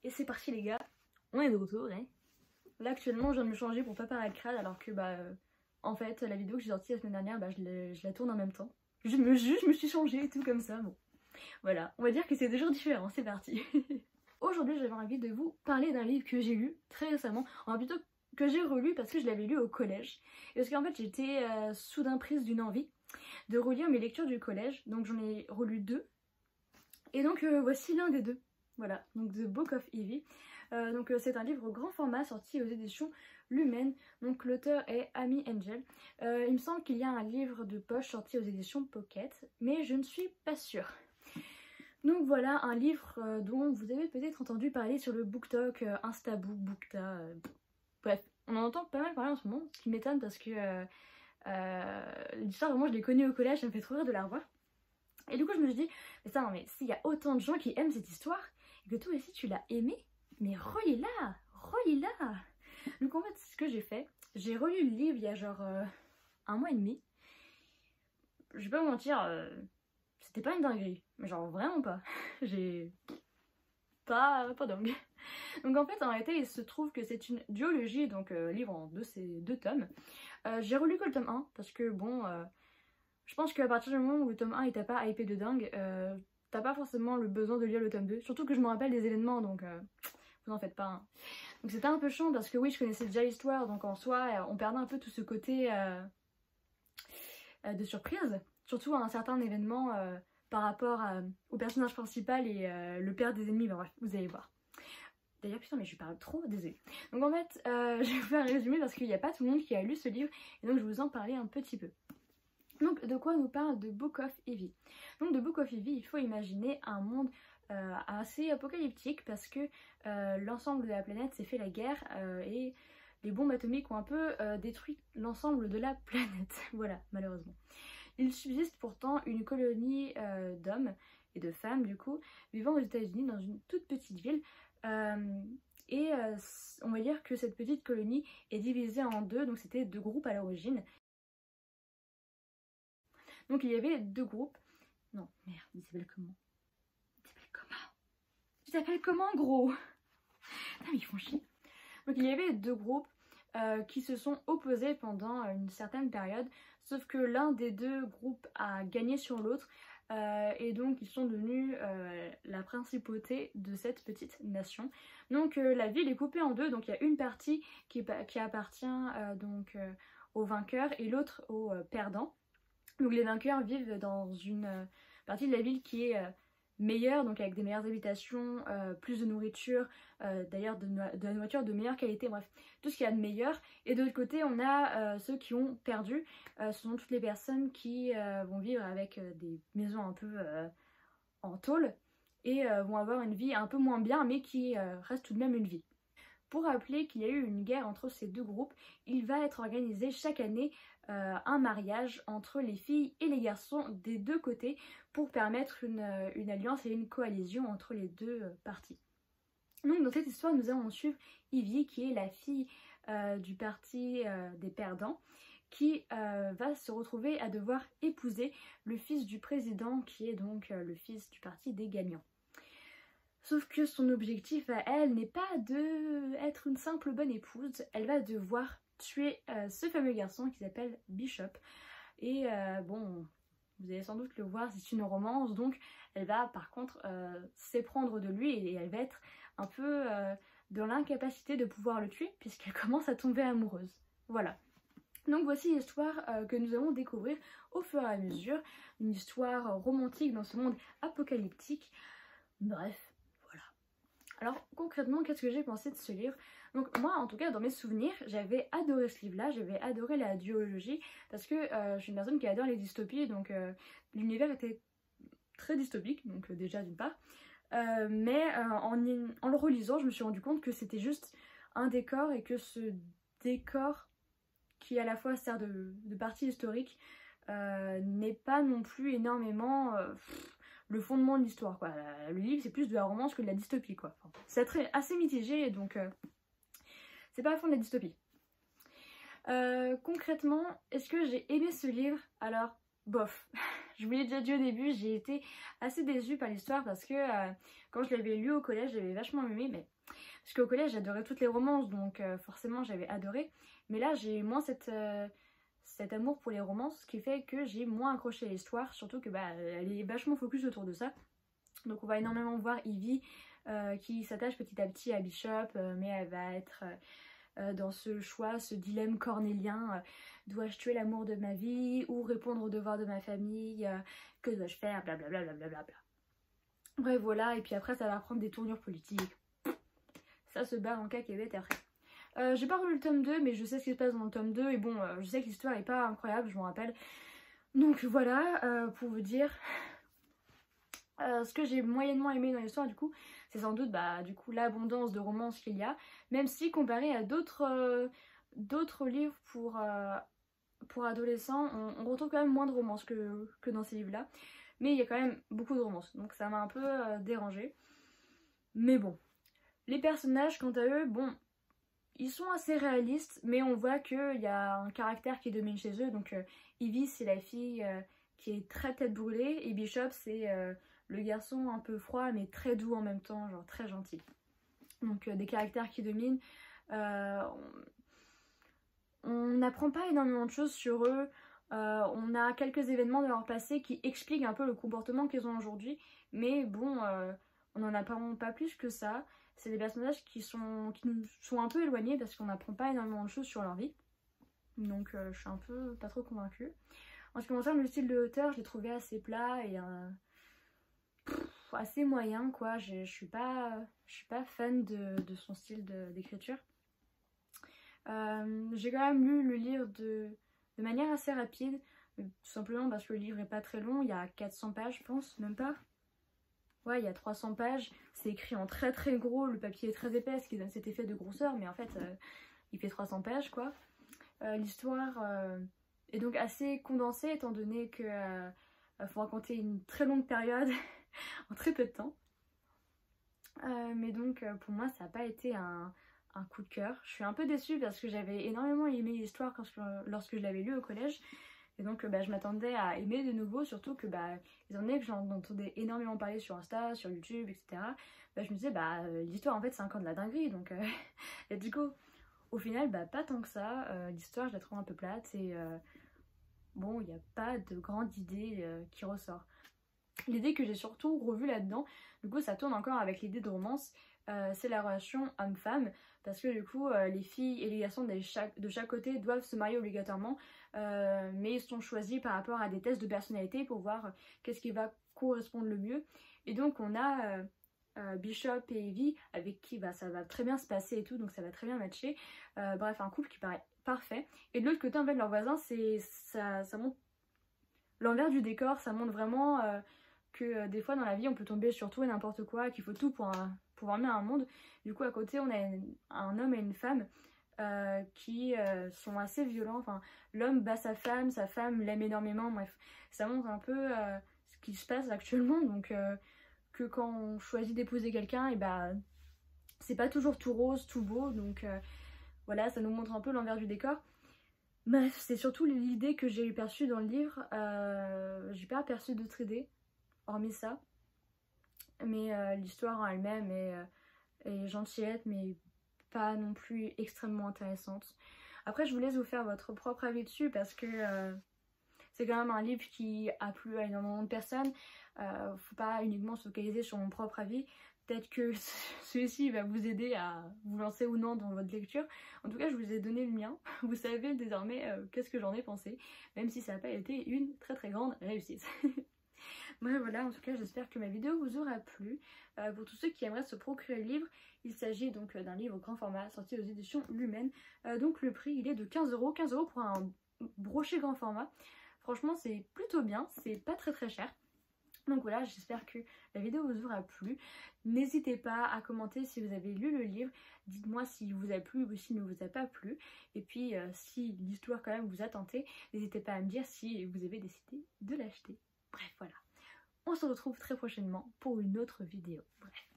Et c'est parti les gars, on est de retour hein. Là actuellement je viens de me changer pour pas paraître crade alors que en fait la vidéo que j'ai sortie la semaine dernière je la tourne en même temps. Je me suis changée et tout comme ça, bon. Voilà, on va dire que c'est 2 jours différents, c'est parti. Aujourd'hui j'avais envie de vous parler d'un livre que j'ai lu très récemment, enfin plutôt que j'ai relu parce que je l'avais lu au collège. Et parce qu'en fait j'étais soudain prise d'une envie de relire mes lectures du collège, donc j'en ai relu 2. Et donc voici l'un des 2. Voilà, donc The Book of Evie. C'est un livre grand format sorti aux éditions Lumen. Donc l'auteur est Amy Angel. Il me semble qu'il y a un livre de poche sorti aux éditions Pocket, mais je ne suis pas sûre. Donc voilà, un livre dont vous avez peut-être entendu parler sur le BookTok, Instabook, Bookta. Bref, on en entend pas mal parler en ce moment, ce qui m'étonne parce que l'histoire, vraiment, je l'ai connue au collège, ça me fait trop rire de la revoir. Et du coup, je me suis dit, mais s'il y a autant de gens qui aiment cette histoire, et que toi aussi tu l'as aimée, mais relis-la, relis-la. Donc en fait, ce que j'ai fait, j'ai relu le livre il y a genre 1 mois et demi. Je vais pas vous mentir, c'était pas une dinguerie, mais genre vraiment pas. J'ai pas dingue. Donc en fait, en réalité, il se trouve que c'est une duologie, donc livre en 2 tomes. J'ai relu que le tome 1, parce que bon, je pense qu'à partir du moment où le tome 1 il t'a pas hypé de dingue, t'as pas forcément le besoin de lire le tome 2. Surtout que je me rappelle des événements, donc vous en faites pas. Hein. Donc c'était un peu chiant parce que oui, je connaissais déjà l'histoire, donc en soi, on perdait un peu tout ce côté de surprise. Surtout à un certain événement par rapport au personnage principal et le père des ennemis. Ben, bref, vous allez voir. D'ailleurs, putain, mais je parle trop, désolée. Donc en fait, je vais vous faire un résumé parce qu'il n'y a pas tout le monde qui a lu ce livre, et donc je vais vous en parler un petit peu. Donc de quoi nous parle The Book of Evie? Donc The Book of Evie, il faut imaginer un monde assez apocalyptique parce que l'ensemble de la planète s'est fait la guerre et les bombes atomiques ont un peu détruit l'ensemble de la planète. Voilà, malheureusement. Il subsiste pourtant une colonie d'hommes et de femmes du coup vivant aux États-Unis dans une toute petite ville. On va dire que cette petite colonie est divisée en 2, donc c'était 2 groupes à l'origine. Donc il y avait 2 groupes. Non, merde, il s'appelle comment? Il s'appelle comment? Il s'appelle comment, gros? Ah, mais ils font chier. Donc il y avait 2 groupes qui se sont opposés pendant une certaine période. Sauf que l'un des 2 groupes a gagné sur l'autre. Et donc ils sont devenus la principauté de cette petite nation. Donc la ville est coupée en 2. Donc il y a une partie qui appartient aux vainqueurs et l'autre aux perdants. Donc les vainqueurs vivent dans une partie de la ville qui est meilleure, donc avec des meilleures habitations, plus de nourriture, d'ailleurs de la nourriture de meilleure qualité, bref, tout ce qu'il y a de meilleur. Et de l'autre côté, on a ceux qui ont perdu, ce sont toutes les personnes qui vont vivre avec des maisons un peu en tôle et vont avoir une vie un peu moins bien, mais qui reste tout de même une vie. Pour rappeler qu'il y a eu une guerre entre ces 2 groupes, il va être organisé chaque année un mariage entre les filles et les garçons des 2 côtés pour permettre une alliance et une coalition entre les 2 parties. Donc dans cette histoire, nous allons suivre Evie qui est la fille du parti des perdants qui va se retrouver à devoir épouser le fils du président qui est donc le fils du parti des gagnants. Sauf que son objectif à elle n'est pas d'être une simple bonne épouse, elle va devoir tuer ce fameux garçon qui s'appelle Bishop. Et bon, vous allez sans doute le voir, c'est une romance, donc elle va par contre s'éprendre de lui et elle va être un peu dans l'incapacité de pouvoir le tuer puisqu'elle commence à tomber amoureuse. Voilà. Donc voici l'histoire que nous allons découvrir au fur et à mesure, une histoire romantique dans ce monde apocalyptique. Bref. Alors concrètement, qu'est-ce que j'ai pensé de ce livre? Donc moi, en tout cas, dans mes souvenirs, j'avais adoré ce livre-là, j'avais adoré la duologie, parce que je suis une personne qui adore les dystopies, donc l'univers était très dystopique, donc déjà d'une part, mais en le relisant, je me suis rendu compte que c'était juste un décor, et que ce décor, qui à la fois sert de partie historique, n'est pas non plus énormément... le fondement de l'histoire quoi. Le livre c'est plus de la romance que de la dystopie quoi. Enfin, c'est assez mitigé donc c'est pas à fond de la dystopie. Concrètement, est-ce que j'ai aimé ce livre? Alors bof, Je vous l'ai déjà dit au début, j'ai été assez déçue par l'histoire parce que quand je l'avais lu au collège, j'avais vachement aimé. Mais... Parce qu'au collège, j'adorais toutes les romances, donc forcément j'avais adoré. Mais là, j'ai moins cet amour pour les romances, ce qui fait que j'ai moins accroché à l'histoire, surtout que elle est vachement focus autour de ça. Donc on va énormément voir Evie qui s'attache petit à petit à Bishop, mais elle va être dans ce choix, ce dilemme cornélien. Dois-je tuer l'amour de ma vie ou répondre aux devoirs de ma famille? Que dois-je faire? Blablabla. Blablabla. Bref, voilà, et puis après ça va prendre des tournures politiques. Ça se barre en cacahuète après. J'ai pas relu le tome 2, mais je sais ce qui se passe dans le tome 2, et bon, je sais que l'histoire est pas incroyable, je m'en rappelle. Donc voilà, pour vous dire... ce que j'ai moyennement aimé dans l'histoire, du coup, c'est sans doute du coup, l'abondance de romances qu'il y a, même si comparé à d'autres livres pour adolescents, on retrouve quand même moins de romances que dans ces livres-là. Mais il y a quand même beaucoup de romances, donc ça m'a un peu dérangée. Mais bon, les personnages, quant à eux, bon, ils sont assez réalistes, mais on voit qu'il y a un caractère qui domine chez eux. Donc Evie, c'est la fille qui est très tête brûlée, et Bishop, c'est... le garçon un peu froid mais très doux en même temps, genre très gentil. Donc des caractères qui dominent. On n'apprend pas énormément de choses sur eux. On a quelques événements de leur passé qui expliquent un peu le comportement qu'ils ont aujourd'hui. Mais bon, on n'en apprend pas plus que ça. C'est des personnages qui nous sont un peu éloignés parce qu'on n'apprend pas énormément de choses sur leur vie. Donc je suis un peu pas trop convaincue. En ce qui concerne le style de l'auteur, je l'ai trouvé assez plat et... assez moyen quoi, je suis pas fan de son style d'écriture. J'ai quand même lu le livre de manière assez rapide, tout simplement parce que le livre est pas très long, il y a 400 pages je pense, même pas. Ouais, il y a 300 pages, c'est écrit en très très gros, le papier est très épais, ce qui donne cet effet de grosseur, mais en fait il fait 300 pages quoi. L'histoire est donc assez condensée étant donné que faut raconter une très longue période en très peu de temps. Mais donc pour moi ça n'a pas été un coup de cœur. Je suis un peu déçue parce que j'avais énormément aimé l'histoire lorsque je l'avais lu au collège. Et donc je m'attendais à aimer de nouveau, surtout que étant donné que j'en entendais énormément parler sur Insta, sur YouTube, etc. Je me disais l'histoire en fait c'est encore de la dinguerie. Donc et du coup au final pas tant que ça. L'histoire je la trouve un peu plate et bon il n'y a pas de grande idée qui ressort. L'idée que j'ai surtout revue là-dedans, du coup ça tourne encore avec l'idée de romance, c'est la relation homme-femme, parce que du coup les filles et les garçons de chaque côté doivent se marier obligatoirement, mais ils sont choisis par rapport à des tests de personnalité pour voir qu'est-ce qui va correspondre le mieux. Et donc on a Bishop et Evie avec qui ça va très bien se passer et tout, donc ça va très bien matcher. Bref, un couple qui paraît parfait. Et de l'autre côté en fait leurs voisins, ça montre l'envers du décor, ça montre vraiment... que des fois dans la vie on peut tomber sur tout et n'importe quoi, qu'il faut tout pour former un monde. Du coup à côté on a un homme et une femme qui sont assez violents. Enfin, l'homme bat sa femme l'aime énormément, bref. Ça montre un peu ce qui se passe actuellement, donc que quand on choisit d'épouser quelqu'un, et c'est pas toujours tout rose, tout beau, donc voilà, ça nous montre un peu l'envers du décor. Bref, c'est surtout l'idée que j'ai perçue dans le livre. J'ai pas perçu d'autres idées hormis ça, mais l'histoire en elle-même est gentillette mais pas non plus extrêmement intéressante. Après je vous laisse vous faire votre propre avis dessus parce que c'est quand même un livre qui a plu à énormément de personnes. Faut pas uniquement se focaliser sur mon propre avis, peut-être que celui-ci va vous aider à vous lancer ou non dans votre lecture. En tout cas je vous ai donné le mien, vous savez désormais qu'est-ce que j'en ai pensé, même si ça n'a pas été une très très grande réussite. Bref, voilà, en tout cas j'espère que ma vidéo vous aura plu. Pour tous ceux qui aimeraient se procurer le livre, il s'agit donc d'un livre grand format sorti aux éditions Lumen. Donc le prix il est de 15 €, 15 € pour un brochet grand format. Franchement c'est plutôt bien, c'est pas très très cher. Donc voilà, j'espère que la vidéo vous aura plu. N'hésitez pas à commenter si vous avez lu le livre. Dites-moi s'il vous a plu ou s'il ne vous a pas plu. Et puis si l'histoire quand même vous a tenté, n'hésitez pas à me dire si vous avez décidé de l'acheter. Bref, voilà. On se retrouve très prochainement pour une autre vidéo. Bref.